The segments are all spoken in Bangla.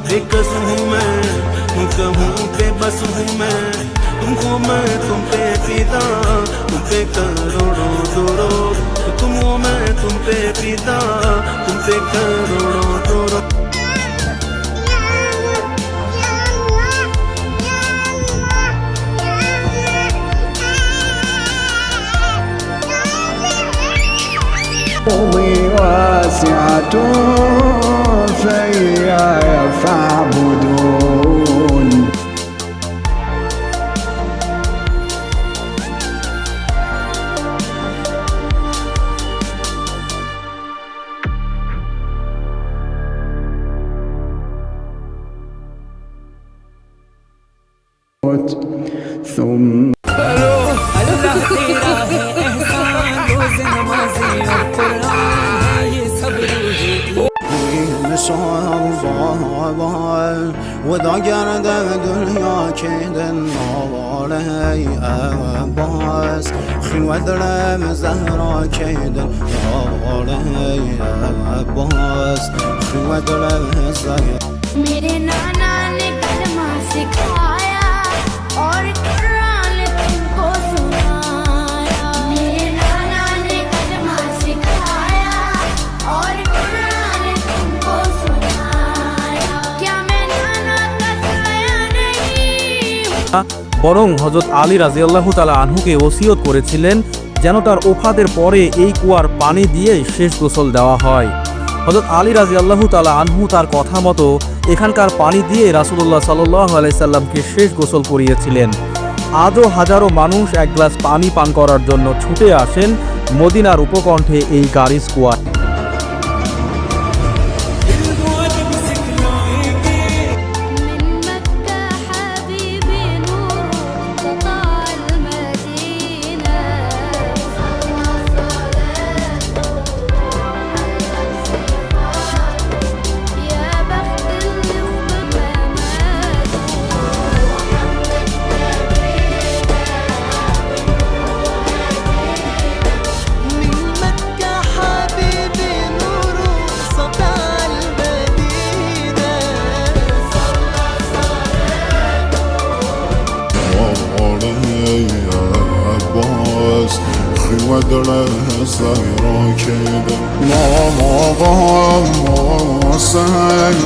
बेकस हूँ मैं, कहूँ बेबस हूँ मैं, तुमको मैं तुम पे फिदा, तुम पे करोड़ों दौड़ो, तुम हो मैं तुम पे फिदा, तुम पे करोड़ों दौड़ो। واسعة فإياي فاعبدون ثم وذا گرد دنیا که دن نواله عباس خیوه درم زهرا که دن نواله عباس خیوه درم زهرا मेरे नाना ने कलमा सिखाया और कुरान तुमको सुनाया। मेरे नाना ने कलमा सिखाया और कुरान तुमको सुनाया। क्या मैं नाना का साया नहीं हूँ? বরং হযরত আলী রাদিয়াল্লাহু তাআলা আনহুকে ওসিয়ত করেছিলেন যেন তার ওফাতের পরে এই কুয়ার পানি দিয়ে শেষ গোসল দেওয়া হয়। হযরত আলী রাদিয়াল্লাহু তাআলা আনহু তার কথা মতো এখানকার পানি দিয়ে রাসূলুল্লাহ সাল্লাল্লাহু আলাইহি সাল্লামকে শেষ গোসল করিয়েছিলেন। আজও হাজারো মানুষ এক গ্লাস পানি পান করার জন্য ছুটে আসেন মদিনার উপকণ্ঠে এই গারিস কুয়ায়। ودره زهرا كده ماغام واسل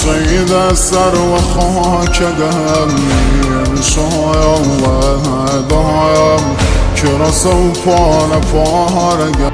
سيد السر وخاك دهمين شايم وهدايم كرسو فانا فارقه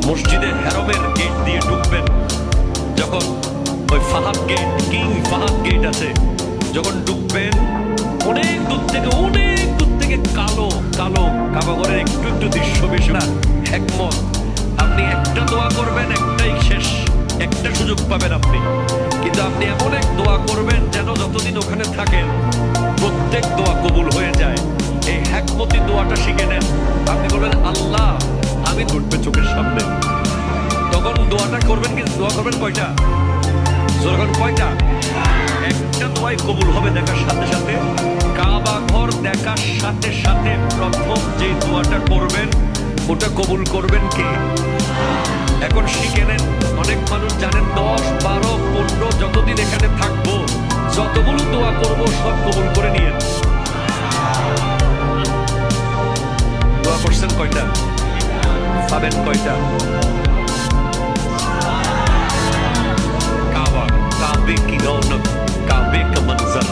মসজিদের হেরমের গেট দিয়ে ঢুকবেন, যখন ওই Fahad Gate, King Fahad Gate আছে, যখন ঢুকবেন অনেক দূর থেকে কালো কালো কাবাঘরের একটু একটু দৃশ্য বেশি না হিকমত। আপনি একটা দোয়া করবেন, একটাই শেষ, একটা সুযোগ পাবেন আপনি, কিন্তু আপনি এমন এক দোয়া করবেন যেন যতদিন ওখানে থাকেন প্রত্যেক দোয়া কবুল হয়ে যায়। এই হিকমতি দোয়াটা শিখে নেন। আপনি বলবেন আল্লাহ আমি ঘটবে চোখের সামনে, তখন দোয়াটা করবেন। কিন্তু দোয়া করবেন কয়টা? যখন কয়টা? একটা দোয়াই কবুল হবে দেখার সাথে সাথে। কাবা ঘর দেখার সাথে সাথে প্রথম যে দোয়াটা করবেন ওটা কবুল করবেন কে? এখন শিখে নেন। অনেক মানুষ জানেন 10, 12, 15 যতদিন এখানে থাকবো যতগুলো দোয়া করবো সব কবুল করে নিয়েন। দোয়া করছেন কয়টা? পাবেন কয়টা? কাবা, কাবে কি রৌনক, কাবে কা মনজর।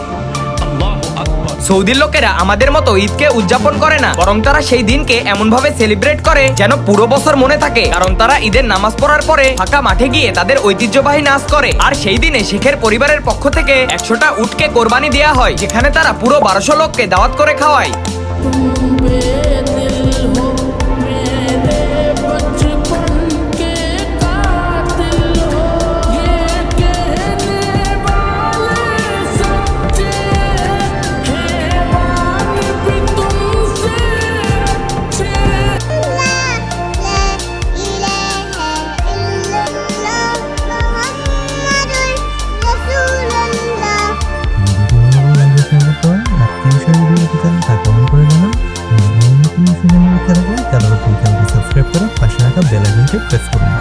আল্লাহু আকবার। সৌদির লোকেরা আমাদের মতো ঈদকে উদযাপন করে না, বরং তারা সেই দিনকে এমন ভাবে সেলিব্রেট করে যেন পুরো বছর মনে থাকে। কারণ তারা ঈদের নামাজ পড়ার পরে ফাঁকা মাঠে গিয়ে তাদের ঐতিহ্যবাহী নাচ করে। আর সেই দিনে শেখের পরিবারের পক্ষ থেকে 100টা উটকে কোরবানি দেওয়া হয়, যেখানে তারা পুরো 1200 লোককে দাওয়াত করে খাওয়ায়। সাবস্ক্রাইব করে পাশে রাখা বেল আইকনটি প্রেস করুন।